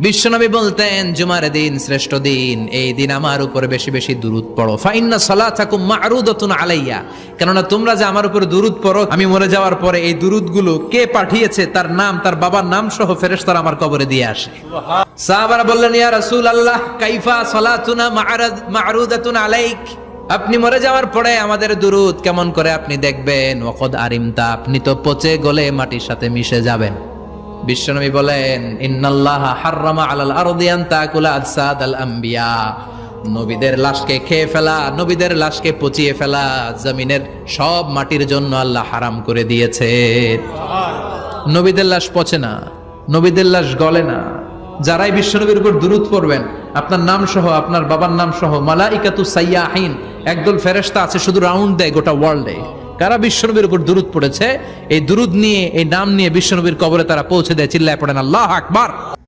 বিশ্বনবী বলতেন জুমার দিন শ্রেষ্ঠ দিন, এই দিন আমার উপরে বেশি বেশি দুরূদ পড়ো। ফাইন্না সালাতাকুম মা'রুদাতুন আলাইয়া, কেননা তোমরা যে আমার উপরে দুরূদ পড়ো, আমি মরে যাওয়ার পরে এই দুরূদগুলো কে পাঠিয়েছে তার নাম, তার বাবার নাম সহ ফেরেশতারা আমার কবরে দিয়ে আসে। সাহাবারা বললেন, ইয়া রাসূলুল্লাহ কাইফা সালাতুনা মা'রুদাতুন আলাইক, আপনি মরে যাওয়ার পরে আমাদের দুরূদ কেমন করে আপনি দেখবেন? ওয়াকাদ আরিমতা, আপনি তো পচে গলে মাটির সাথে মিশে যাবেন। বিশ্বনবী বলেন, ইন্নাল্লাহা হাররামা আলাল আরদি আন তাকুলা আজসাদাল আম্বিয়া, নবীদের লাশকে খেয়ে ফেলা, নবীদের লাশকে পচিয়ে ফেলা জমিনের সব মাটির জন্য আল্লাহ হারাম করে দিয়েছে। নবীদের লাশ পচে না, নবীদের লাশ গলে না। যারাই বিশ্বনবীর উপর দুরূদ পড়বেন, আপনার নাম সহ, আপনার বাবার নাম সহ, মালাইকাতু সাইয়াহিন, একদল ফেরেশতা আছে শুধু রাউন্ড দেয় গোটা ওয়ার্ল্ডে। কারা বিশ্বনবীর উপর দুরূদ পড়েছে, এই দুরূদ নিয়ে, এই নাম নিয়ে বিশ্বনবীর কবরে তারা পৌঁছে দেয়। চিল্লায় পড়েন আল্লাহু আকবার।